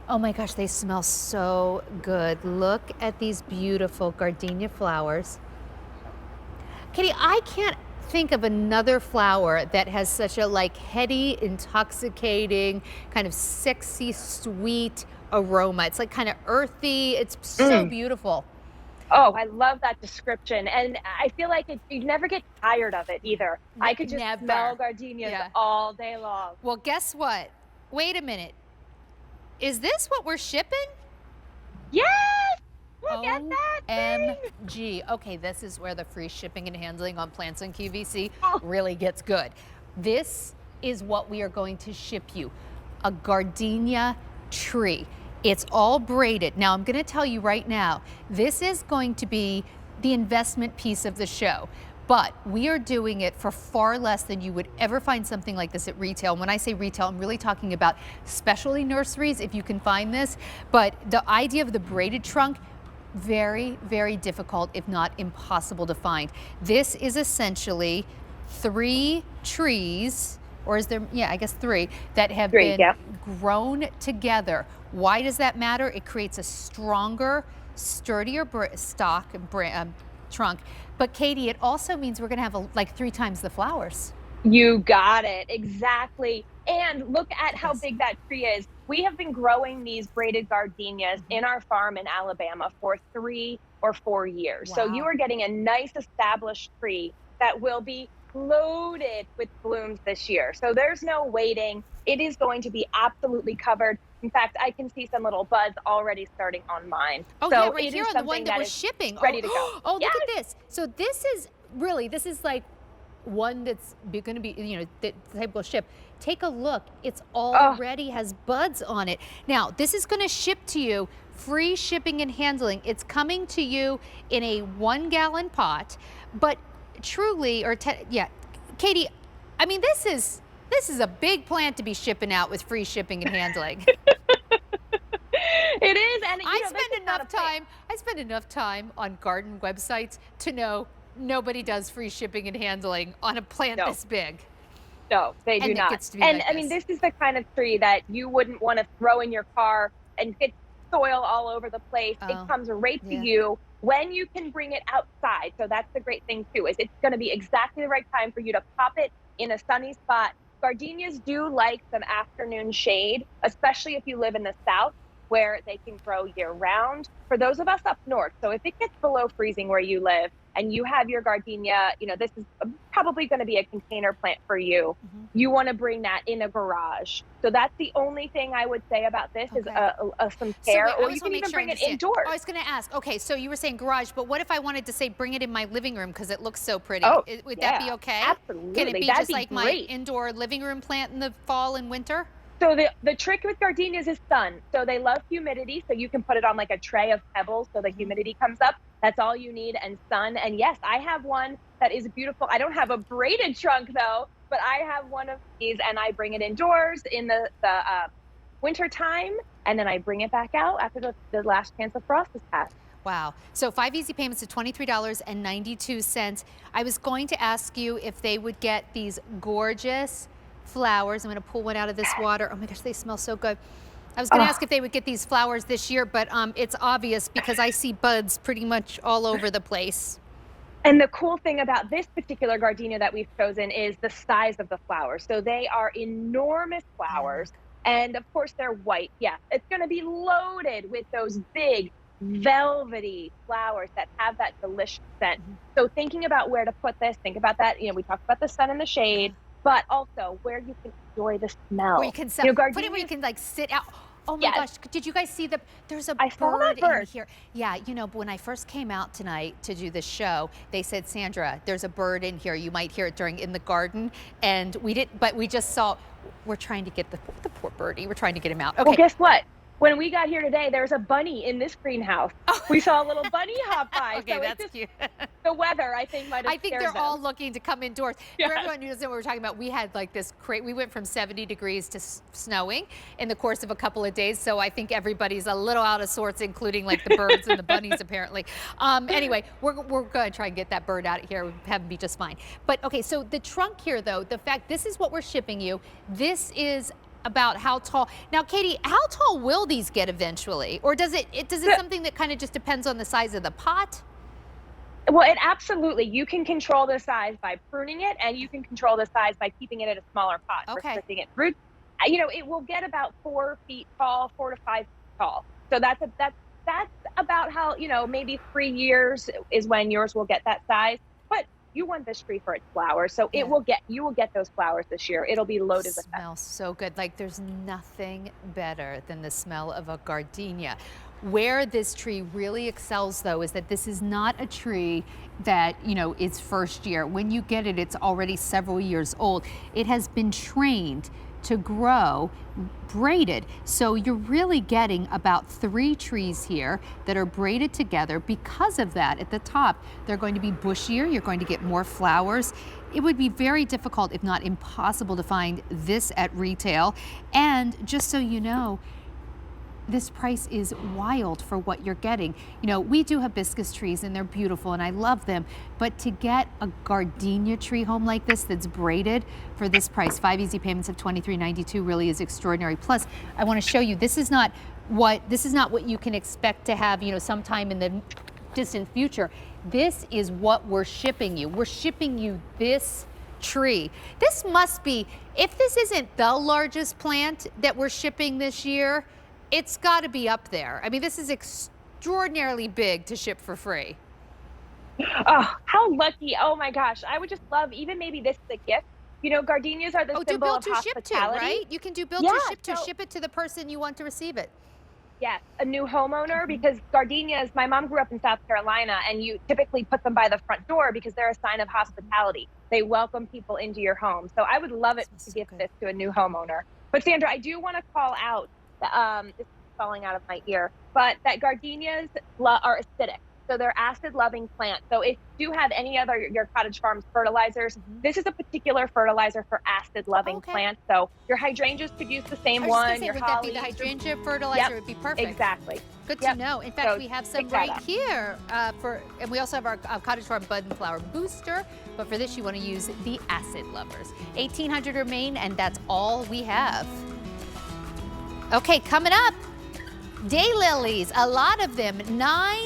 Oh my gosh, they smell so good. Look at these beautiful gardenia flowers. Katie, I can't think of another flower that has such a like heady, intoxicating, kind of sexy, sweet aroma. It's like kind of earthy. It's so Mm. beautiful. Oh, I love that description. And I feel like you never get tired of it either. I could just smell Never. gardenias Yeah. all day long. Well, guess what? Wait a minute. Is this what we're shipping? Yes! Look at that thing! OMG. Okay, this is where the free shipping and handling on plants on QVC Oh, really gets good. This is what we are going to ship you, a gardenia tree. It's all braided. Now, I'm going to tell you right now, this is going to be the investment piece of the show. But we are doing it for far less than you would ever find something like this at retail. And when I say retail, I'm really talking about specialty nurseries, if you can find this. But the idea of the braided trunk, very, very difficult, if not impossible to find. This is essentially 3 trees, or is there, yeah, I guess 3, that have three, been yeah. grown together. Why does that matter? It creates a stronger, sturdier stock trunk. But Katie, it also means we're going to have like 3 times the flowers. You got it. Exactly. And look Look at at how this. big that tree is. We have been growing these braided gardenias in our farm in Alabama for 3 or 4 years. So you Wow. are getting a nice established tree that will be loaded with blooms this year. So there's no waiting. It is going to be absolutely covered. In fact, I can see some little buds already starting on mine. Oh yeah, So right it here is on the one something that that we're is shipping. ready to go. Oh, oh, Yeah. look at this. So this is really, this is like one that's going to be, that type will ship. Take a look. It's Oh, already has buds on it. Now, this is going to ship to you free shipping and handling. It's coming to you in a 1-gallon pot, but truly, yeah, Katie, I mean, this is a big plant to be shipping out with free shipping and handling. it is. And, this is not a plant. I spend enough time on garden websites to know nobody does free shipping and handling on a plant No. this big. No, they do And it not. gets to be And like I mean, this. this is the kind of tree that you wouldn't want to throw in your car and get soil all over the place. It Oh, comes right to yeah. you when you can bring it outside. So that's the great thing too, is it's going to be exactly the right time for you to pop it in a sunny spot. Gardenias do like some afternoon shade, especially if you live in the south where they can grow year round. For those of us up north, so if it gets below freezing where you live and you have your gardenia, this is probably going to be a container plant for you. Mhm. You want to bring that in a garage. So that's the only thing I would say about this is Okay. some So care, wait, I or you just want can to make even sure I bring it understand. Oh, I indoors. was going to ask. Okay, so you were saying garage, but what if I wanted to say bring it in my living room because it looks so pretty? Oh, Would that be yeah, okay? Can it absolutely. be That'd just be like my great. indoor living room plant in the fall and winter? So the trick with gardenias is sun. So they love humidity. So you can put it on like a tray of pebbles so the Mhm. humidity comes up. That's all you need, and sun. And yes, I have one that is beautiful. I don't have a braided trunk though, but I have one of these, and I bring it indoors in the winter time, and then I bring it back out after the last chance of frost has passed. Wow. So 5 easy payments of $23.92. I was going to ask you if they would get these gorgeous flowers. I'm going to pull one out of this water. Oh my gosh, they smell so good. I was going to Oh, ask if they would get these flowers this year, but it's obvious because I see buds pretty much all over the place. and the cool thing about this particular gardenia that we've chosen is the size of the flowers. So they are enormous Yeah, flowers. look. And of course, they're white. Yeah, it's going to be loaded with those big, velvety flowers that have that delicious scent. Mhm. So, thinking about where to put this, think about that. We talked about the sun and the Yeah. shade, but also where you can enjoy the Where you smell. can sell, put it where you Gardenias, can like sit out. Oh my yes, gosh, did you guys see there's a I saw that bird in bird. here. Yeah, when I first came out tonight to do this show, they said, Sandra, there's a bird in here. You might hear it in the garden. And we didn't, but we just saw, we're trying to get the poor birdie. We're trying to get him out. Well, Okay. guess what? When we got here today, there's a bunny in this greenhouse. We saw a little bunny hop by. Okay, So it's that's just cute. the weather, I think, might have I think scared they're all them. looking to come indoors. For Yes. everyone who doesn't know what we're talking about, we had like this we went from 70 degrees to snowing in the course of a couple of days. So I think everybody's a little out of sorts, including like the birds and the bunnies apparently. Anyway, we're going to try and get that bird out of here. Have him be just fine. But okay, so the trunk here though, the fact this is what we're shipping you. This is about how tall. Now, Katie, how tall will these get eventually? Or does it something that kind of just depends on the size of the pot? Well, it absolutely, you can control the size by pruning it, and you can control the size by keeping it in a smaller pot, Okay. restricting its roots. It will get about 4 feet tall, 4 to 5 feet tall. So that's about how, maybe 3 years is when yours will get that size. But you want this tree for its flowers, so Yeah. you will get those flowers this year. It'll be loaded with them. Smells so good. Like there's nothing better than the smell of a gardenia. Where this tree really excels though is that this is not a tree that, is first year. When you get it, it's already several years old. It has been trained to grow braided. So you're really getting about 3 trees here that are braided together. Because of that, at the top, they're going to be bushier. You're going to get more flowers. It would be very difficult, if not impossible, to find this at retail. And just so you know, this price is wild for what you're getting. We do hibiscus trees and they're beautiful and I love them, but to get a gardenia tree home like this that's braided for this price, 5 easy payments of $23.92 really is extraordinary. Plus, I want to show you, this is not what you can expect to have, sometime in the distant future. This is what we're shipping you. We're shipping you this tree. This must be, if this isn't the largest plant that we're shipping this year, it's got to be up there. I mean, this is extraordinarily big to ship for free. Oh, how lucky. Oh my gosh. I would just love, even maybe this is a gift. Gardenias are the Oh, do symbol build of to ship to, hospitality. right? You can do build Yeah, to ship to, so ship it to the person you want to receive it. yes, a new homeowner, because gardenias, my mom grew up in South Carolina, and you typically put them by the front door because they're a sign of hospitality. They welcome people into your home. So I would love it Smells to so gift good. this to a new homeowner. But Sandra, I do want to call out, this is falling out of my ear, but that gardenias are acidic. So they're acid-loving plants. So if you have any other your Cottage Farms fertilizers, this is a particular fertilizer for acid-loving Okay. plants. So your hydrangeas could use the same I was just one. gonna say, Your would that be the hollies, hydrangea fertilizer? Yep, It would be perfect. exactly. Good to Yep. know. In fact, So we have some pick that right up. here and we also have our Cottage Farm Bud and Flower Booster. But for this, you want to use the Acid Lovers. 1,800 remain, and that's all we have. Okay, coming up, daylilies, a lot of them, 9